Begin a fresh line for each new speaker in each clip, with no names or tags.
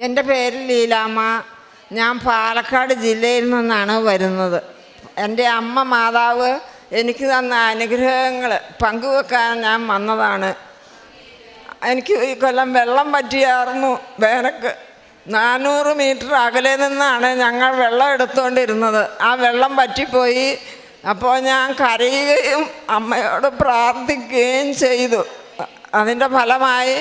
എൻ്റെ പേര് ലീലാമ്മ. ഞാൻ പാലക്കാട് ജില്ലയിൽ നിന്നാണ് വരുന്നത്. എൻ്റെ അമ്മ മാതാവ് എനിക്ക് തന്ന അനുഗ്രഹങ്ങൾ പങ്കുവെക്കാൻ ഞാൻ വന്നതാണ്. എനിക്ക് ഈ കൊല്ലം വെള്ളം പറ്റിയായിരുന്നു. വേനക്ക് 400 മീറ്റർ അകലെ നിന്നാണ് ഞങ്ങൾ വെള്ളം എടുത്തുകൊണ്ടിരുന്നത്. ആ വെള്ളം പറ്റിപ്പോയി. അപ്പോൾ ഞാൻ കരയുകയും അമ്മയോട് പ്രാർത്ഥിക്കുകയും ചെയ്തു. അതിൻ്റെ ഫലമായി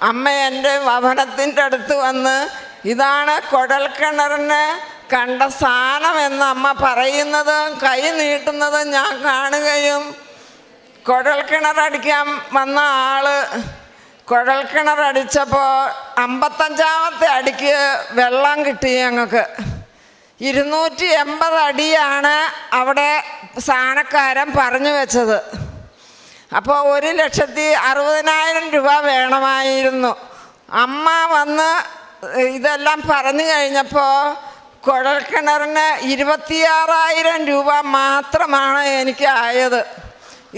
അമ്മ എൻ്റെ ഭവനത്തിൻ്റെ അടുത്ത് വന്ന് ഇതാണ് കുഴൽക്കിണറിന് കണ്ട സ്ഥാനമെന്ന് അമ്മ പറയുന്നതും കൈ നീട്ടുന്നതും ഞാൻ കാണുകയും കുഴൽക്കിണറടിക്കാൻ വന്ന ആള് കുഴൽക്കിണറടിച്ചപ്പോൾ 55ാമത്തെ അടിക്ക് വെള്ളം കിട്ടി. ഞങ്ങൾക്ക് 280 അടിയാണ് അവിടെ സ്ഥാനക്കാരൻ പറഞ്ഞു വെച്ചത്. അപ്പോൾ 1,60,000 രൂപ വേണമായിരുന്നു. അമ്മ വന്ന് ഇതെല്ലാം പറഞ്ഞു കഴിഞ്ഞപ്പോൾ കുഴൽക്കിണറിന് 26,000 രൂപ മാത്രമാണ് എനിക്ക് ആയത്.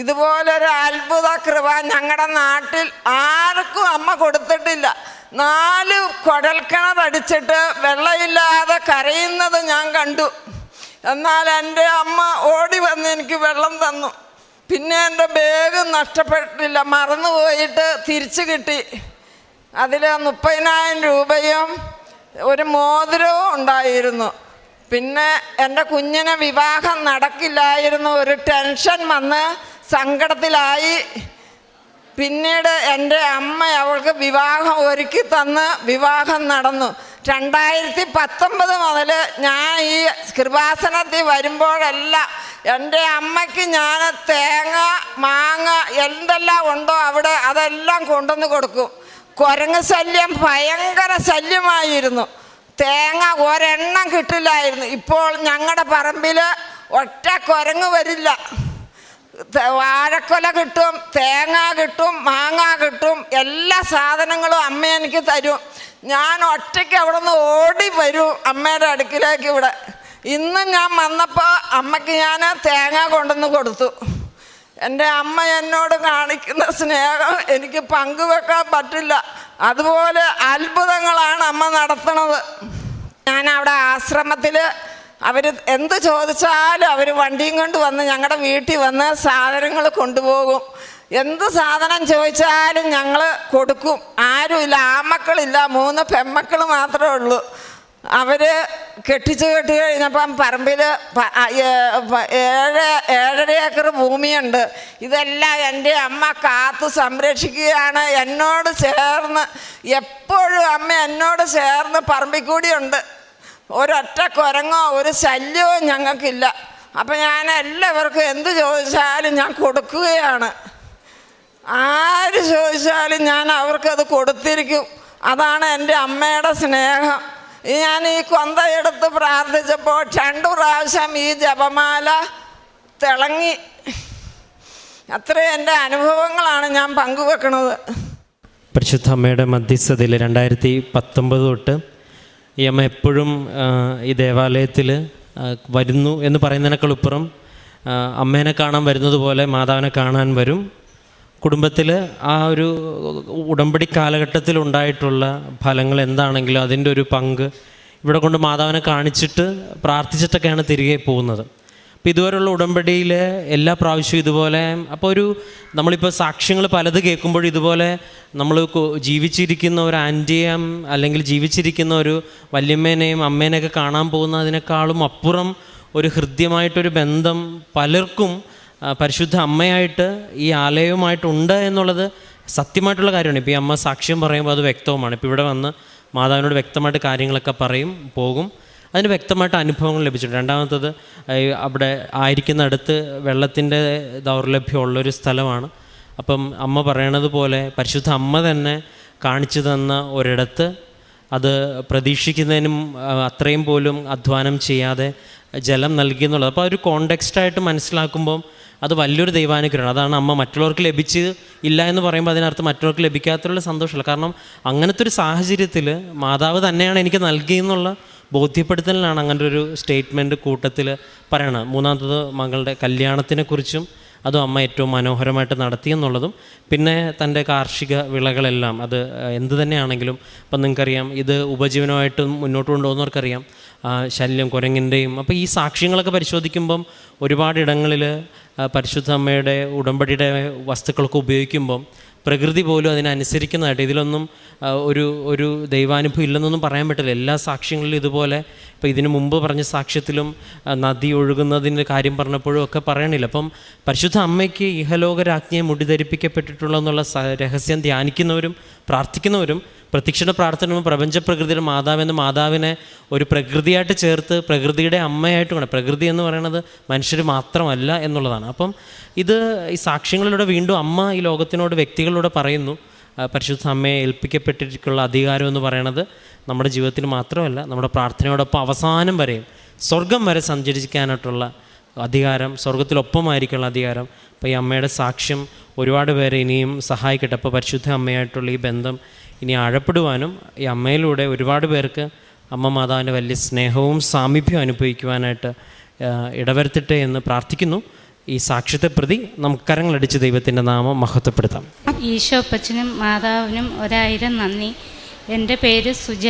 ഇതുപോലൊരു അത്ഭുത കൃപ ഞങ്ങളുടെ നാട്ടിൽ ആർക്കും അമ്മ കൊടുത്തിട്ടില്ല. 4 കുഴൽക്കിണറടിച്ചിട്ട് വെള്ളമില്ലാതെ കരയുന്നത് ഞാൻ കണ്ടു. എന്നാൽ എൻ്റെ അമ്മ ഓടി വന്ന് എനിക്ക് വെള്ളം തന്നു. പിന്നെ എൻ്റെ ബാഗ് നഷ്ടപ്പെട്ടില്ല, മറന്നുപോയിട്ട് തിരിച്ചു കിട്ടി. അതിൽ 30,000 രൂപയും ഒരു മോതിരവും ഉണ്ടായിരുന്നു. പിന്നെ എൻ്റെ കുഞ്ഞിന് വിവാഹം നടക്കില്ലായിരുന്നു. ഒരു ടെൻഷൻ വന്ന് സങ്കടത്തിലായി. പിന്നീട് എൻ്റെ അമ്മ അവൾക്ക് വിവാഹം ഒരുക്കി തന്ന് വിവാഹം നടന്നു. 2019 മുതൽ ഞാൻ ഈ കൃപാസനത്തിൽ വരുമ്പോഴെല്ലാം എൻ്റെ അമ്മയ്ക്ക് ഞാൻ തേങ്ങ, മാങ്ങ എന്തെല്ലാം ഉണ്ടോ അവിടെ അതെല്ലാം കൊണ്ടുവന്ന് കൊടുക്കും. കുരങ്ങ് ശല്യം ഭയങ്കര ശല്യമായിരുന്നു. തേങ്ങ ഒരെണ്ണം കിട്ടില്ലായിരുന്നു. ഇപ്പോൾ ഞങ്ങളുടെ പറമ്പിൽ ഒറ്റ കുരങ്ങ് വരില്ല. വാഴക്കൊല കിട്ടും, തേങ്ങ കിട്ടും, മാങ്ങ കിട്ടും, എല്ലാ സാധനങ്ങളും അമ്മ എനിക്ക് തരും. ഞാൻ ഒറ്റയ്ക്ക് അവിടെ നിന്ന് ഓടി വരും അമ്മയുടെ അടുക്കിലേക്ക്. ഇവിടെ ഇന്ന് ഞാൻ വന്നപ്പോൾ അമ്മയ്ക്ക് ഞാൻ തേങ്ങ കൊണ്ടുവന്ന് കൊടുത്തു. എൻ്റെ അമ്മ എന്നോട് കാണിക്കുന്ന സ്നേഹം എനിക്ക് പങ്കുവെക്കാൻ പറ്റില്ല. അതുപോലെ അത്ഭുതങ്ങളാണ് അമ്മ നടത്തുന്നത്. ഞാൻ അവിടെ ആശ്രമത്തിൽ അവർ എന്ത് ചോദിച്ചാലും അവർ വണ്ടിയും കൊണ്ട് വന്ന് ഞങ്ങളുടെ വീട്ടിൽ വന്ന് സാധനങ്ങൾ കൊണ്ടുപോകും. എന്ത് സാധനം ചോദിച്ചാലും ഞങ്ങൾ കൊടുക്കും. ആരുമില്ല, ആമക്കളില്ല, 3 പെമ്മക്കൾ മാത്രമേ ഉള്ളൂ. അവർ കെട്ടി കഴിഞ്ഞപ്പം പറമ്പിൽ 7.5 ഏക്കർ ഭൂമിയുണ്ട്. ഇതെല്ലാം എൻ്റെ അമ്മ കാത്തു സംരക്ഷിക്കുകയാണ്. എന്നോട് ചേർന്ന് എപ്പോഴും അമ്മ എന്നോട് ചേർന്ന് പറമ്പിൽ കൂടിയുണ്ട്. ഒരൊറ്റ കുരങ്ങോ ഒരു ശല്യവും ഞങ്ങൾക്കില്ല. അപ്പം ഞാൻ എല്ലാവർക്കും എന്ത് ചോദിച്ചാലും ഞാൻ കൊടുക്കുകയാണ്. ആര് ചോദിച്ചാലും ഞാൻ അവർക്കത് കൊടുത്തിരിക്കും. അതാണ് എൻ്റെ അമ്മയുടെ സ്നേഹം. ഞാൻ ഈ കൊന്തയെടുത്ത് പ്രാർത്ഥിച്ചപ്പോൾ 2 പ്രാവശ്യം ഈ ജപമാല തിളങ്ങി. അത്രയും എൻ്റെ അനുഭവങ്ങളാണ് ഞാൻ പങ്കുവെക്കുന്നത്.
പരിശുദ്ധ അമ്മയുടെ മധ്യസ്ഥതയിൽ 2019 തൊട്ട് ഈ അമ്മ എപ്പോഴും ഈ ദേവാലയത്തിൽ വരുന്നു എന്ന് പറയുന്നതിനേക്കാളുപ്പുറം അമ്മേനെ കാണാൻ വരുന്നത് പോലെ മാതാവിനെ കാണാൻ വരും. കുടുംബത്തിൽ ആ ഒരു ഉടമ്പടി കാലഘട്ടത്തിൽ ഉണ്ടായിട്ടുള്ള ഫലങ്ങൾ എന്താണെങ്കിലും അതിൻ്റെ ഒരു പങ്ക് ഇവിടെ കൊണ്ട് മാതാവിനെ കാണിച്ചിട്ട് പ്രാർത്ഥിച്ചിട്ടൊക്കെയാണ് തിരികെ പോകുന്നത്. അപ്പോൾ ഇതുവരെയുള്ള ഉടമ്പടിയിൽ എല്ലാ പ്രാവശ്യവും ഇതുപോലെ അപ്പോൾ നമ്മളിപ്പോൾ സാക്ഷ്യങ്ങൾ പലത് കേൾക്കുമ്പോൾ ഇതുപോലെ നമ്മൾ ജീവിച്ചിരിക്കുന്ന ഒരു ആൻറ്റിയെയും അല്ലെങ്കിൽ ജീവിച്ചിരിക്കുന്ന ഒരു വല്യമ്മേനെയും അമ്മേനെയൊക്കെ കാണാൻ പോകുന്നതിനേക്കാളും അപ്പുറം ഒരു ഹൃദ്യമായിട്ടൊരു ബന്ധം പലർക്കും പരിശുദ്ധ അമ്മയായിട്ട് ഈ ആലയവുമായിട്ടുണ്ട് എന്നുള്ളത് സത്യമായിട്ടുള്ള കാര്യമാണ്. ഇപ്പോൾ ഈ അമ്മ സാക്ഷ്യം പറയുമ്പോൾ അത് വ്യക്തവുമാണ്. ഇപ്പോൾ ഇവിടെ വന്ന് മാതാവിനോട് വ്യക്തമായിട്ട് കാര്യങ്ങളൊക്കെ പറയും, പോകും. അതിന് വ്യക്തമായിട്ട് അനുഭവങ്ങൾ ലഭിച്ചിട്ടുണ്ട്. രണ്ടാമത്തത് അവിടെ ആയിരിക്കുന്നിടത്ത് വെള്ളത്തിൻ്റെ ദൗർലഭ്യമുള്ളൊരു സ്ഥലമാണ്. അപ്പം അമ്മ പറയണത് പോലെ പരിശുദ്ധ അമ്മ തന്നെ കാണിച്ചു തന്ന ഒരിടത്ത് അത് പ്രതീക്ഷിക്കുന്നതിനും അത്രയും പോലും അധ്വാനം ചെയ്യാതെ ജലം നൽകി എന്നുള്ളത്. അപ്പോൾ ഒരു കോണ്ടെക്സ്റ്റായിട്ട് മനസ്സിലാക്കുമ്പം അത് വലിയൊരു ദൈവാനുഗ്രഹമാണ്. അതാണ് അമ്മ മറ്റുള്ളവർക്ക് ലഭിച്ച് ഇല്ല എന്ന് പറയുമ്പോൾ അതിനർത്ഥം മറ്റുള്ളവർക്ക് ലഭിക്കാത്തുള്ള സന്തോഷമില്ല. കാരണം അങ്ങനത്തെ ഒരു സാഹചര്യത്തിൽ മാതാവ് തന്നെയാണ് എനിക്ക് നൽകിയെന്നുള്ള ബോധ്യപ്പെടുത്തലിനാണ് അങ്ങനെ ഒരു സ്റ്റേറ്റ്മെൻറ്റ് കൂട്ടത്തിൽ പറയണത്. മൂന്നാമത്തത് മകളുടെ കല്യാണത്തിനെക്കുറിച്ചും അതും അമ്മ ഏറ്റവും മനോഹരമായിട്ട് നടത്തിയെന്നുള്ളതും, പിന്നെ തൻ്റെ കാർഷിക വിളകളെല്ലാം അത് എന്ത് തന്നെയാണെങ്കിലും ഇപ്പം നിങ്ങൾക്കറിയാം, ഇത് ഉപജീവനമായിട്ട് മുന്നോട്ട് കൊണ്ടുപോകുന്നവർക്കറിയാം ശല്യം കുരങ്ങിൻ്റെയും. അപ്പോൾ ഈ സാക്ഷ്യങ്ങളൊക്കെ പരിശോധിക്കുമ്പം ഒരുപാടിടങ്ങളിൽ പരിശുദ്ധ അമ്മയുടെ ഉടമ്പടിയുടെ വസ്തുക്കളൊക്കെ ഉപയോഗിക്കുമ്പം പ്രകൃതി പോലും അതിനനുസരിക്കുന്നതായിട്ട്, ഇതിലൊന്നും ഒരു ദൈവാനുഭവം ഇല്ലെന്നൊന്നും പറയാൻ പറ്റില്ല. എല്ലാ സാക്ഷ്യങ്ങളിലും ഇതുപോലെ, ഇപ്പോൾ ഇതിനു മുമ്പ് പറഞ്ഞ സാക്ഷ്യത്തിലും നദി ഒഴുകുന്നതിൻ്റെ കാര്യം പറഞ്ഞപ്പോഴും ഒക്കെ പറയണില്ല. അപ്പം പരിശുദ്ധ അമ്മയ്ക്ക് ഇഹലോക രാജ്ഞിയെ മുടിധരിപ്പിക്കപ്പെട്ടിട്ടുള്ളതെന്നുള്ള രഹസ്യം ധ്യാനിക്കുന്നവരും പ്രാർത്ഥിക്കുന്നവരും പ്രത്യക്ഷണ പ്രാർത്ഥനയും പ്രപഞ്ച പ്രകൃതിയുടെ മാതാവെന്ന മാതാവിനെ ഒരു പ്രകൃതിയായിട്ട് ചേർത്ത് പ്രകൃതിയുടെ അമ്മയായിട്ട് വേണം. പ്രകൃതി എന്ന് പറയുന്നത് മനുഷ്യർ മാത്രമല്ല എന്നുള്ളതാണ്. അപ്പം ഇത് ഈ സാക്ഷ്യങ്ങളിലൂടെ വീണ്ടും അമ്മ ഈ ലോകത്തിനോട് വ്യക്തികളിലൂടെ പറയുന്നു, പരിശുദ്ധ അമ്മയെ ഏൽപ്പിക്കപ്പെട്ടിട്ടുള്ള അധികാരം എന്ന് പറയുന്നത് നമ്മുടെ ജീവിതത്തിൽ മാത്രമല്ല, നമ്മുടെ പ്രാർത്ഥനയോടൊപ്പം അവസാനം വരെയും സ്വർഗം വരെ സഞ്ചരിക്കാനായിട്ടുള്ള അധികാരം, സ്വർഗത്തിലൊപ്പമായിരിക്കുള്ള അധികാരം. അപ്പോൾ ഈ അമ്മയുടെ സാക്ഷ്യം ഒരുപാട് പേരെ ഇനിയും സഹായിക്കട്ടെ. അപ്പോൾ പരിശുദ്ധ അമ്മയായിട്ടുള്ള ഈ ബന്ധം ഇനി ആഴപ്പെടുവാനും ഈ അമ്മയിലൂടെ ഒരുപാട് പേർക്ക് അമ്മ മാതാവിൻ്റെ വലിയ സ്നേഹവും സാമീപ്യവും അനുഭവിക്കുവാനായിട്ട് ഇടവരുത്തട്ടെ എന്ന് പ്രാർത്ഥിക്കുന്നു. ഈ സാക്ഷ്യത്തെ പ്രതി നമുക്ക് കരങ്ങളടിച്ച് ദൈവത്തിൻ്റെ നാമം മഹത്വപ്പെടുത്താം.
ഈശോപ്പച്ചനും മാതാവിനും 1000 നന്ദി. എൻ്റെ പേര് സുജ,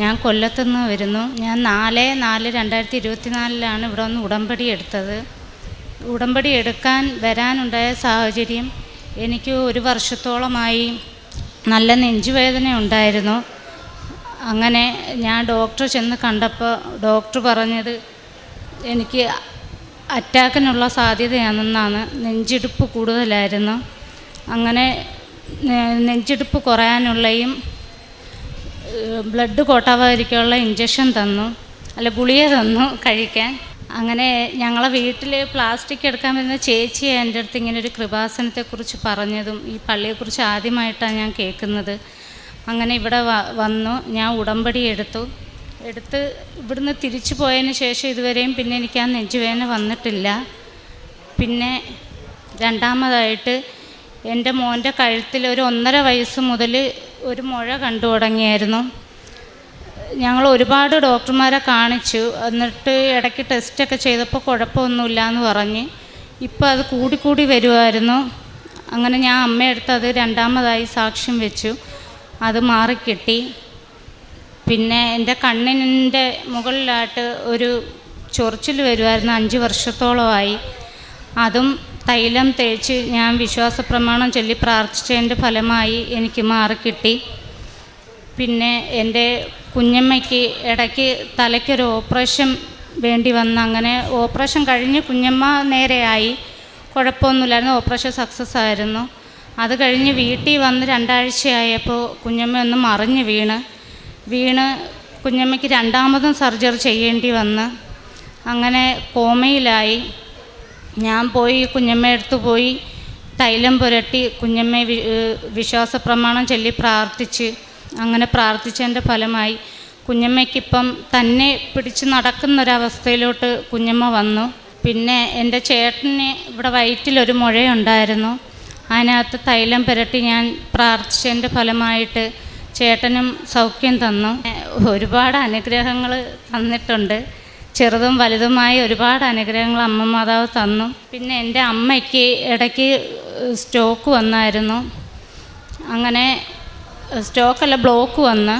ഞാൻ കൊല്ലത്തുനിന്ന് വരുന്നു. ഞാൻ 4/4/2024 ഇവിടെ വന്ന് ഉടമ്പടി എടുത്തത്. ഉടമ്പടി എടുക്കാൻ വരാനുണ്ടായ സാഹചര്യം, എനിക്ക് 1 വർഷത്തോളമായി നല്ല നെഞ്ചുവേദന ഉണ്ടായിരുന്നു. അങ്ങനെ ഞാൻ ഡോക്ടറെ ചെന്ന് കണ്ടപ്പോൾ ഡോക്ടർ പറഞ്ഞത് എനിക്ക് അറ്റാക്കിനുള്ള സാധ്യതയാണെന്നാണ്. നെഞ്ചിടിപ്പ് കൂടുതലായിരുന്നു. അങ്ങനെ നെഞ്ചിടിപ്പ് കുറയാനുള്ളയും ബ്ലഡ് കോട്ടാവാതിരിക്കാനുള്ള ഇഞ്ചക്ഷൻ തന്നു, ഗുളിക തന്നു കഴിക്കാൻ. അങ്ങനെ ഞങ്ങളെ വീട്ടിൽ പ്ലാസ്റ്റിക് എടുക്കാൻ വരുന്ന ചേച്ചി എൻ്റെ അടുത്ത് ഇങ്ങനെ ഒരു കൃപാസനത്തെക്കുറിച്ച് പറഞ്ഞതും ഈ പള്ളിയെക്കുറിച്ച് ആദ്യമായിട്ടാണ് ഞാൻ കേൾക്കുന്നത്. അങ്ങനെ ഇവിടെ വന്നു, ഞാൻ ഉടമ്പടി എടുത്ത് ഇവിടുന്ന് തിരിച്ചു പോയതിന് ശേഷം ഇതുവരെയും പിന്നെ എനിക്ക് ആ നെഞ്ചുവേദന വന്നിട്ടില്ല. പിന്നെ രണ്ടാമതായിട്ട് എൻ്റെ മോൻ്റെ കഴുത്തിൽ ഒരു 1.5 വയസ്സ് മുതൽ ഒരു മുഴ കണ്ടു തുടങ്ങിയായിരുന്നു. ഞങ്ങൾ ഒരുപാട് ഡോക്ടർമാരെ കാണിച്ചു, എന്നിട്ട് ഇടയ്ക്ക് ടെസ്റ്റൊക്കെ ചെയ്തപ്പോൾ കുഴപ്പമൊന്നുമില്ല എന്ന് പറഞ്ഞ്. ഇപ്പോൾ അത് കൂടിക്കൂടി വരുമായിരുന്നു. അങ്ങനെ ഞാൻ അമ്മയെടുത്ത് അത് രണ്ടാമതായി സാക്ഷ്യം വെച്ചു, അത് മാറിക്കിട്ടി. പിന്നെ എൻ്റെ കണ്ണിൻ്റെ മുകളിലായിട്ട് ഒരു ചൊറിച്ചിൽ വരുമായിരുന്നു, 5 വർഷത്തോളമായി. അതും തൈലം തേച്ച് ഞാൻ വിശ്വാസ പ്രമാണം ചൊല്ലി പ്രാർത്ഥിച്ചതിൻ്റെ ഫലമായി എനിക്ക് മാറിക്കിട്ടി. പിന്നെ എൻ്റെ കുഞ്ഞമ്മയ്ക്ക് ഇടയ്ക്ക് തലയ്ക്കൊരു ഓപ്പറേഷൻ വേണ്ടി വന്ന്, അങ്ങനെ ഓപ്പറേഷൻ കഴിഞ്ഞ് കുഞ്ഞമ്മ നേരെയായി, കുഴപ്പമൊന്നുമില്ലായിരുന്നു, ഓപ്പറേഷൻ സക്സസ് ആയിരുന്നു. അത് കഴിഞ്ഞ് വീട്ടിൽ വന്ന് 2 ആഴ്ചയായപ്പോൾ കുഞ്ഞമ്മ ഒന്ന് മറിഞ്ഞ് വീണ് കുഞ്ഞമ്മയ്ക്ക് രണ്ടാമതും സർജറി ചെയ്യേണ്ടി വന്ന്, അങ്ങനെ കോമയിലായി. ഞാൻ പോയി കുഞ്ഞമ്മയടുത്ത് പോയി തൈലം പുരട്ടി കുഞ്ഞമ്മയെ വിശ്വാസ പ്രമാണം ചൊല്ലി പ്രാർത്ഥിച്ച്, അങ്ങനെ പ്രാർത്ഥിച്ചതിൻ്റെ ഫലമായി കുഞ്ഞമ്മയ്ക്കിപ്പം തന്നെ പിടിച്ച് നടക്കുന്നൊരവസ്ഥയിലോട്ട് കുഞ്ഞമ്മ വന്നു. പിന്നെ എൻ്റെ ചേട്ടന് ഇവിടെ വയറ്റിലൊരു മുഴയുണ്ടായിരുന്നു, അതിനകത്ത് തൈലം പുരട്ടി ഞാൻ പ്രാർത്ഥിച്ചതിൻ്റെ ഫലമായിട്ട് ചേട്ടനും സൗഖ്യം തന്നു. ഒരുപാട് അനുഗ്രഹങ്ങൾ തന്നിട്ടുണ്ട്, ചെറുതും വലുതുമായ ഒരുപാട് അനുഗ്രഹങ്ങൾ അമ്മ മാതാവ് തന്നു. പിന്നെ എൻ്റെ അമ്മയ്ക്ക് ഇടയ്ക്ക് സ്ട്രോക്ക് വന്നായിരുന്നു. അങ്ങനെ ബ്ലോക്ക് വന്ന്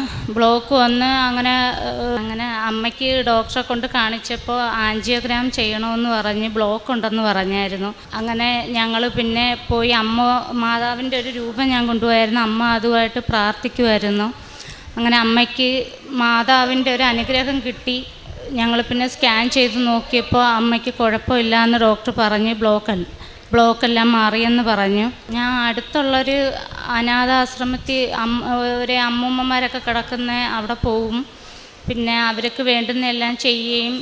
അങ്ങനെ അമ്മയ്ക്ക് ഡോക്ടറെ കൊണ്ട് കാണിച്ചപ്പോൾ ആൻജിയോഗ്രാം ചെയ്യണമെന്ന് പറഞ്ഞ് ബ്ലോക്ക് ഉണ്ടെന്ന് പറഞ്ഞായിരുന്നു. അങ്ങനെ ഞങ്ങൾ പിന്നെ പോയി മാതാവിൻ്റെ ഒരു രൂപം ഞാൻ കൊണ്ടുപോയായിരുന്നു. അമ്മ അതുമായിട്ട് പ്രാർത്ഥിക്കുമായിരുന്നു. അങ്ങനെ അമ്മയ്ക്ക് മാതാവിൻ്റെ ഒരു അനുഗ്രഹം കിട്ടി. ഞങ്ങൾ പിന്നെ സ്കാൻ ചെയ്ത് നോക്കിയപ്പോൾ അമ്മയ്ക്ക് കുഴപ്പമില്ല എന്ന് ഡോക്ടർ പറഞ്ഞ് ബ്ലോക്കെല്ലാം മാറിയെന്ന് പറഞ്ഞു. ഞാൻ അടുത്തുള്ളൊരു അനാഥാശ്രമത്തിൽ അമ്മൂമ്മമാരൊക്കെ കിടക്കുന്ന അവിടെ പോവും. പിന്നെ അവർക്ക് വേണ്ടുന്നതെല്ലാം ചെയ്യുകയും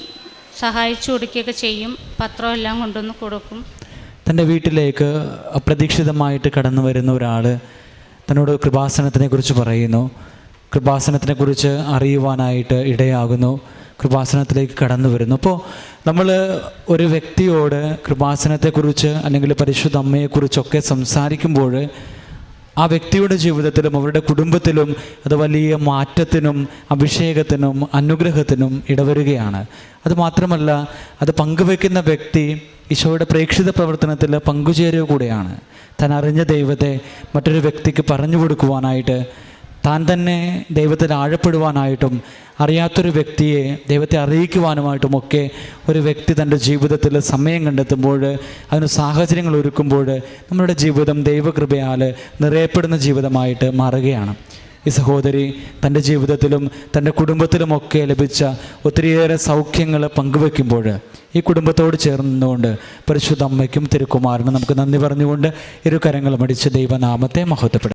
സഹായിച്ചു കൊടുക്കുകയൊക്കെ ചെയ്യും. പത്രമെല്ലാം കൊണ്ടുവന്ന് കൊടുക്കും.
തൻ്റെ വീട്ടിലേക്ക് അപ്രതീക്ഷിതമായിട്ട് കടന്നു വരുന്ന ഒരാൾ തന്നോട് കൃപാസനത്തിനെക്കുറിച്ച് പറയുന്നു. കൃപാസനത്തിനെക്കുറിച്ച് അറിയുവാനായിട്ട് ഇടയാകുന്നു. കൃപാസനത്തിലേക്ക് കടന്നു വരുന്നു. അപ്പോൾ നമ്മൾ ഒരു വ്യക്തിയോട് കൃപാസനത്തെക്കുറിച്ച് അല്ലെങ്കിൽ പരിശുദ്ധ അമ്മയെക്കുറിച്ചൊക്കെ സംസാരിക്കുമ്പോൾ ആ വ്യക്തിയുടെ ജീവിതത്തിലും അവരുടെ കുടുംബത്തിലും അത് വലിയ മാറ്റത്തിനും അഭിഷേകത്തിനും അനുഗ്രഹത്തിനും ഇടവരുകയാണ്. അതുമാത്രമല്ല, അത് പങ്കുവെക്കുന്ന വ്യക്തി ഈശോയുടെ പ്രേക്ഷിത പ്രവർത്തനത്തിൽ പങ്കുചേരുക കൂടെയാണ്. താൻ അറിഞ്ഞ ദൈവത്തെ മറ്റൊരു വ്യക്തിക്ക് പറഞ്ഞു കൊടുക്കുവാനായിട്ട്, താൻ തന്നെ ദൈവത്തിൽ ആഴപ്പെടുവാനായിട്ടും അറിയാത്തൊരു വ്യക്തിയെ ദൈവത്തെ അറിയിക്കുവാനുമായിട്ടുമൊക്കെ ഒരു വ്യക്തി തൻ്റെ ജീവിതത്തിൽ സമയം കണ്ടെത്തുമ്പോൾ, അതിന് സാഹചര്യങ്ങൾ ഒരുക്കുമ്പോൾ നമ്മുടെ ജീവിതം ദൈവകൃപയാൽ നിറയപ്പെടുന്ന ജീവിതമായിട്ട് മാറുകയാണ്. ഈ സഹോദരി തൻ്റെ ജീവിതത്തിലും തൻ്റെ കുടുംബത്തിലുമൊക്കെ ലഭിച്ച ഒത്തിരിയേറെ സൗഖ്യങ്ങൾ പങ്കുവെക്കുമ്പോൾ ഈ കുടുംബത്തോട് ചേർന്നുകൊണ്ട് പരിശുദ്ധ അമ്മയ്ക്കും തിരുക്കുമാരനും നമുക്ക് നന്ദി പറഞ്ഞുകൊണ്ട് ഇരു കരങ്ങളും അടിച്ച് ദൈവനാമത്തെ മഹത്വപ്പെടും.